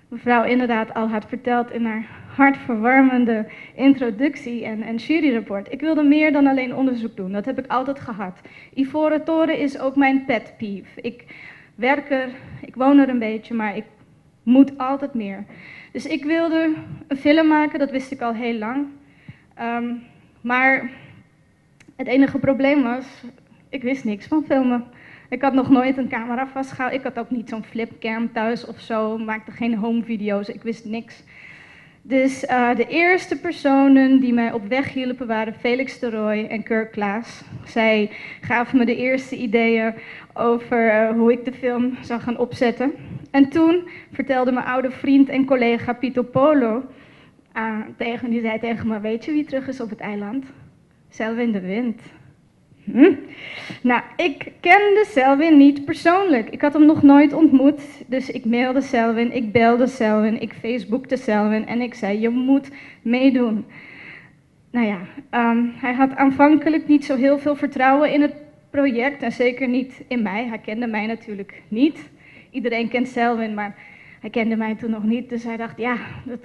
mevrouw inderdaad al had verteld in haar hartverwarmende introductie en juryrapport. Ik wilde meer dan alleen onderzoek doen. Dat heb ik altijd gehad. Ivoren Toren is ook mijn pet peeve. Ik werk er, ik woon er een beetje, maar ik moet altijd meer. Dus ik wilde een film maken, dat wist ik al heel lang. Maar het enige probleem was, ik wist niks van filmen. Ik had nog nooit een camera vastgehouden. Ik had ook niet zo'n flipcam thuis of zo. Maakte geen home video's. Ik wist niks. Dus de eerste personen die mij op weg hielpen waren Felix de Rooij en Kirk Klaas. Zij gaven me de eerste ideeën over hoe ik de film zou gaan opzetten. En toen vertelde mijn oude vriend en collega Pito Polo, die zei tegen me, weet je wie terug is op het eiland? Selwyn de Wind. Nou, ik kende Selwyn niet persoonlijk. Ik had hem nog nooit ontmoet. Dus ik mailde Selwyn, ik belde Selwyn, ik facebookte Selwyn en ik zei, je moet meedoen. Nou ja, hij had aanvankelijk niet zo heel veel vertrouwen in het project en zeker niet in mij. Hij kende mij natuurlijk niet. Iedereen kent Selwyn, maar hij kende mij toen nog niet. Dus hij dacht, ja,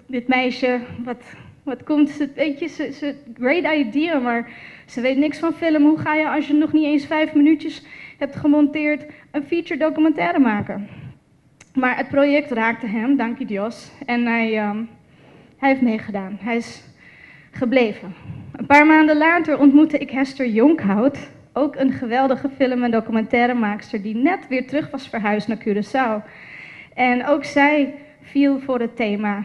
dit meisje, wat komt ze, weet je, ze great idea, maar ze weet niks van film. Hoe ga je, als je nog niet eens 5 minuutjes hebt gemonteerd, een feature documentaire maken? Maar het project raakte hem, dankie Dios. En hij heeft meegedaan. Hij is gebleven. Een paar maanden later ontmoette ik Hester Jonkhout, ook een geweldige film- en documentairemaakster die net weer terug was verhuisd naar Curaçao. En ook zij viel voor het thema.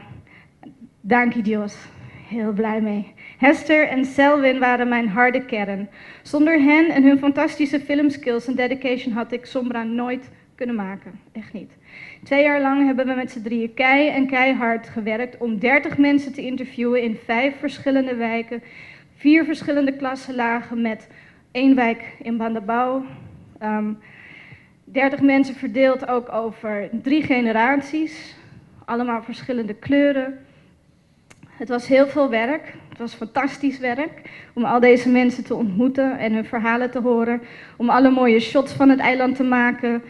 Dankie Dios. Heel blij mee. Hester en Selwyn waren mijn harde kern. Zonder hen en hun fantastische filmskills en dedication had ik Sombra nooit kunnen maken. Echt niet. 2 jaar lang hebben we met z'n drieën keihard gewerkt om 30 mensen te interviewen in 5 verschillende wijken, 4 verschillende klassenlagen met 1 wijk in Bandabau. 30 mensen verdeeld ook over 3 generaties, allemaal verschillende kleuren. Het was heel veel werk, het was fantastisch werk om al deze mensen te ontmoeten en hun verhalen te horen, om alle mooie shots van het eiland te maken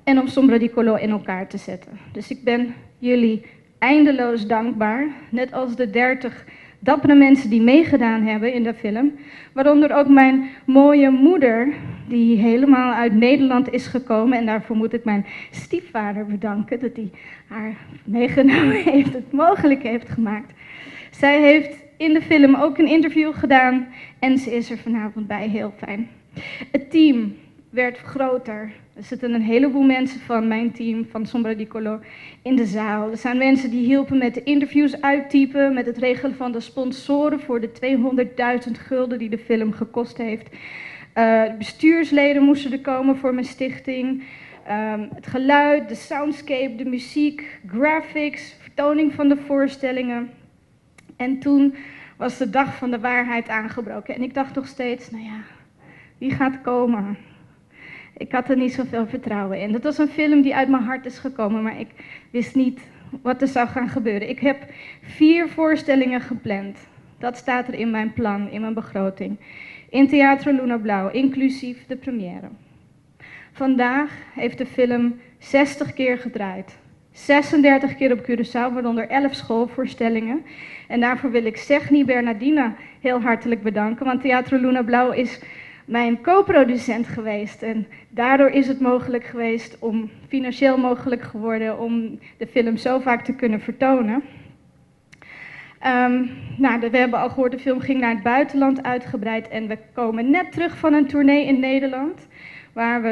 en om Sombra di Colo in elkaar te zetten. Dus ik ben jullie eindeloos dankbaar, net als de 30 dappere mensen die meegedaan hebben in de film, waaronder ook mijn mooie moeder, die helemaal uit Nederland is gekomen en daarvoor moet ik mijn stiefvader bedanken, dat hij haar meegenomen heeft, het mogelijk heeft gemaakt. Zij heeft in de film ook een interview gedaan en ze is er vanavond bij, heel fijn. Het team werd groter. Er zitten een heleboel mensen van mijn team, van Sombra di Colo, in de zaal. Er zijn mensen die hielpen met de interviews uittypen, met het regelen van de sponsoren voor de 200.000 gulden die de film gekost heeft. De bestuursleden moesten er komen voor mijn stichting. Het geluid, de soundscape, de muziek, graphics, vertoning van de voorstellingen. En toen was de dag van de waarheid aangebroken. En ik dacht nog steeds, nou ja, wie gaat komen? Ik had er niet zoveel vertrouwen in. Dat was een film die uit mijn hart is gekomen, maar ik wist niet wat er zou gaan gebeuren. Ik heb 4 voorstellingen gepland. Dat staat er in mijn plan, in mijn begroting. In Teatro Luna Blau, inclusief de première. Vandaag heeft de film 60 keer gedraaid. 36 keer op Curaçao, waaronder 11 schoolvoorstellingen. En daarvoor wil ik Segni Bernardina heel hartelijk bedanken, want Teatro Luna Blau is mijn co-producent geweest. En daardoor is het mogelijk geweest, financieel mogelijk geworden, om de film zo vaak te kunnen vertonen. We hebben al gehoord, de film ging naar het buitenland uitgebreid en we komen net terug van een tournee in Nederland, waar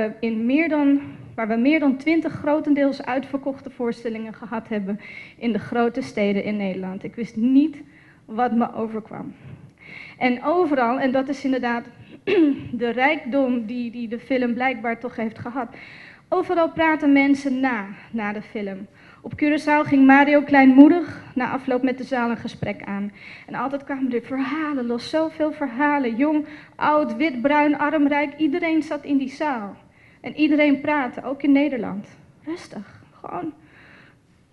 we meer dan 20 grotendeels uitverkochte voorstellingen gehad hebben in de grote steden in Nederland. Ik wist niet wat me overkwam. En overal, en dat is inderdaad de rijkdom die de film blijkbaar toch heeft gehad, overal praten mensen na de film. Op Curaçao ging Mario kleinmoedig na afloop met de zaal een gesprek aan. En altijd kwamen er verhalen los, zoveel verhalen. Jong, oud, wit, bruin, arm, rijk, iedereen zat in die zaal. En iedereen praatte, ook in Nederland. Rustig, gewoon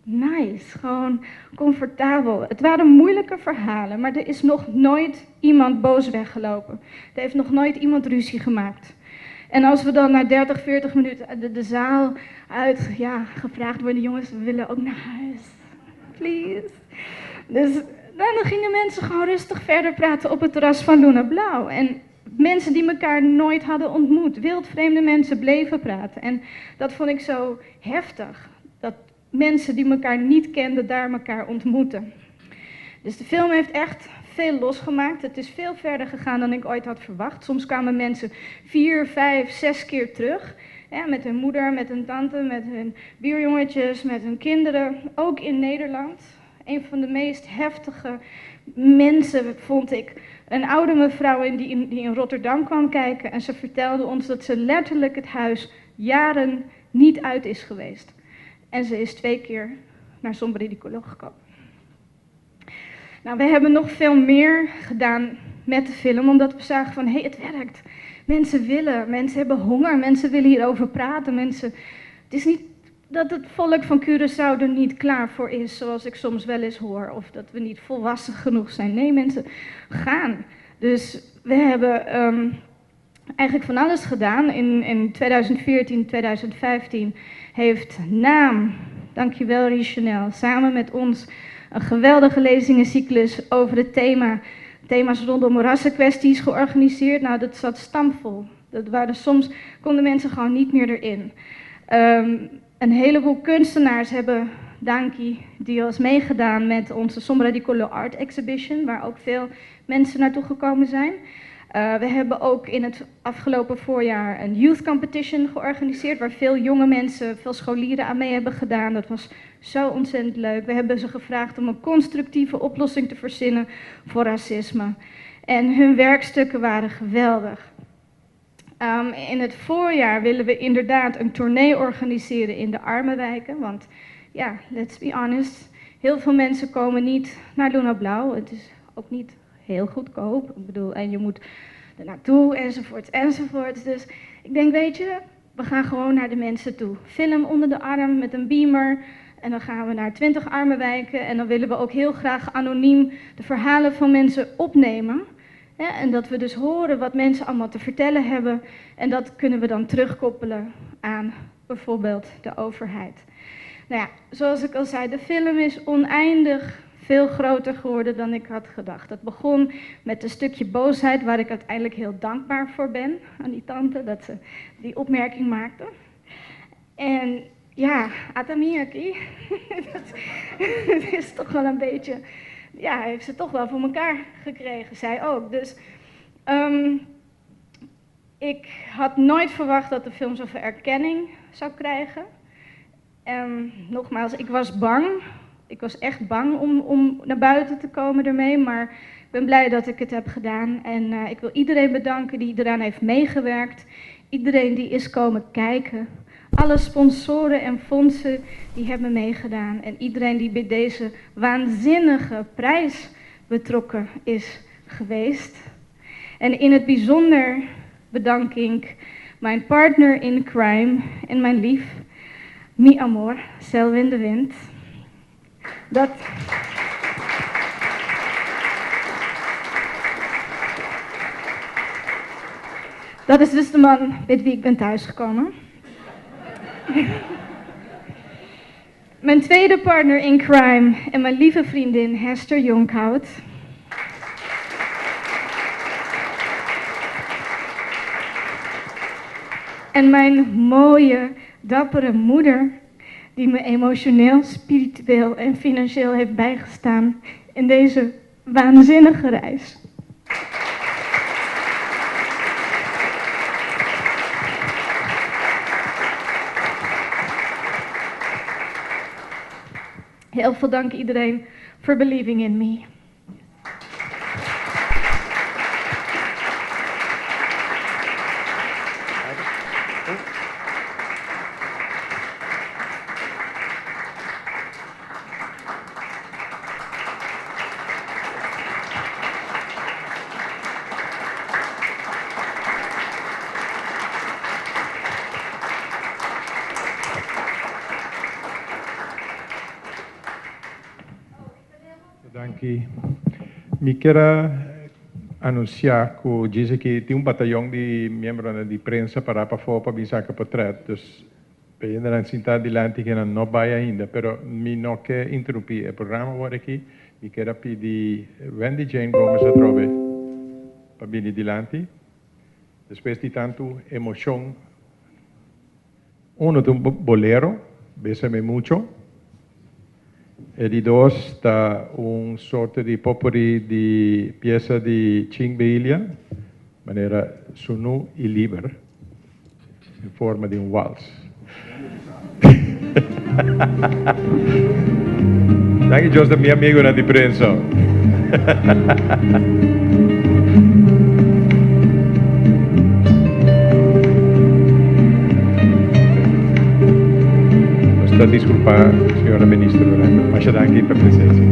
nice, gewoon comfortabel. Het waren moeilijke verhalen, maar er is nog nooit iemand boos weggelopen. Er heeft nog nooit iemand ruzie gemaakt. En als we dan na 30, 40 minuten de zaal uit, gevraagd worden, jongens, we willen ook naar huis. Please. Dus dan gingen mensen gewoon rustig verder praten op het terras van Luna Blau. En mensen die elkaar nooit hadden ontmoet, wildvreemde mensen, bleven praten. En dat vond ik zo heftig, dat mensen die elkaar niet kenden, daar elkaar ontmoeten. Dus de film heeft echt veel losgemaakt. Het is veel verder gegaan dan ik ooit had verwacht. Soms kwamen mensen 4, 5, 6 keer terug. Ja, met hun moeder, met hun tante, met hun buurjongetjes, met hun kinderen. Ook in Nederland. Een van de meest heftige mensen vond ik een oude mevrouw die in Rotterdam kwam kijken. En ze vertelde ons dat ze letterlijk het huis jaren niet uit is geweest. En ze is 2 keer naar Sombra di Colo gekomen. Nou, we hebben nog veel meer gedaan met de film, omdat we zagen van, het werkt. Mensen willen, mensen hebben honger, mensen willen hierover praten. Het is niet dat het volk van Curaçao er niet klaar voor is, zoals ik soms wel eens hoor. Of dat we niet volwassen genoeg zijn. Nee, mensen gaan. Dus we hebben eigenlijk van alles gedaan. In 2014, 2015 heeft Naam, dankjewel Richanel, samen met ons een geweldige lezingencyclus over het thema's rondom rassenkwesties georganiseerd. Nou, dat zat stampvol. Soms konden mensen gewoon niet meer erin. Een heleboel kunstenaars hebben Danke Dios meegedaan met onze Sombra di Color Art Exhibition, waar ook veel mensen naartoe gekomen zijn. We hebben ook in het afgelopen voorjaar een youth competition georganiseerd, waar veel jonge mensen, veel scholieren aan mee hebben gedaan. Dat was zo ontzettend leuk. We hebben ze gevraagd om een constructieve oplossing te verzinnen voor racisme. En hun werkstukken waren geweldig. In het voorjaar willen we inderdaad een tournee organiseren in de arme wijken. Want ja, let's be honest, heel veel mensen komen niet naar Luna Blauw. Het is ook niet heel goedkoop. Ik bedoel, en je moet er naartoe enzovoort enzovoort. Dus ik denk, weet je, we gaan gewoon naar de mensen toe. Film onder de arm met een beamer. En dan gaan we naar 20 arme wijken. En dan willen we ook heel graag anoniem de verhalen van mensen opnemen. Ja, en dat we dus horen wat mensen allemaal te vertellen hebben. En dat kunnen we dan terugkoppelen aan bijvoorbeeld de overheid. Nou ja, zoals ik al zei, de film is oneindig veel groter geworden dan ik had gedacht. Het begon met een stukje boosheid waar ik uiteindelijk heel dankbaar voor ben aan die tante dat ze die opmerking maakte. En ja, Atamiyaki, dat is toch wel een beetje, ja, heeft ze toch wel voor elkaar gekregen, zij ook. Dus ik had nooit verwacht dat de film zoveel erkenning zou krijgen. Nogmaals, ik was bang. Ik was echt bang om naar buiten te komen ermee, maar ik ben blij dat ik het heb gedaan. En ik wil iedereen bedanken die eraan heeft meegewerkt. Iedereen die is komen kijken. Alle sponsoren en fondsen die hebben meegedaan. En iedereen die bij deze waanzinnige prijs betrokken is geweest. En in het bijzonder bedank ik mijn partner in crime en mijn lief, mi amor, Selwyn de Wind. Dat is dus de man met wie ik ben thuisgekomen. Mijn tweede partner in crime en mijn lieve vriendin Hester Jonkhout. En mijn mooie, dappere moeder, die me emotioneel, spiritueel en financieel heeft bijgestaan in deze waanzinnige reis. Heel veel dank iedereen for believing in me. Danke. Mi quero anunciar que diz que tem batalhão de membros de prensa para fora para bisar portret. Dus ben je aan het dilante que não vai ainda, pero mi não quer interromper o programa agora aqui. Mi quero pedir Wendy Jane Gomes a trove para vir dilante. Depois de tanto emoção, uno de un bolero, Bésame mucho. E di dos sta un sorta di popoli di pieza di Cingbelia, maniera sonu e liber, in forma di un waltz. Danke, Joseph, mio amico di prensa. Basta disculpar, signora Ministro, ma c'è anche per presenza.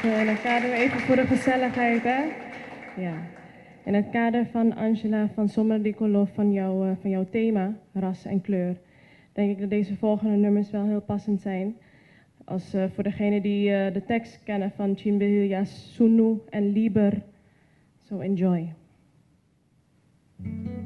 In het kader, even voor de gezelligheid, hè? Ja. In het kader van Angela van Sommer de Kolof van jouw thema, ras en kleur, denk ik dat deze volgende nummers wel heel passend zijn. Als voor degenen die de tekst kennen van Chimbehilia, Sunu en Liber. So enjoy. Thank you.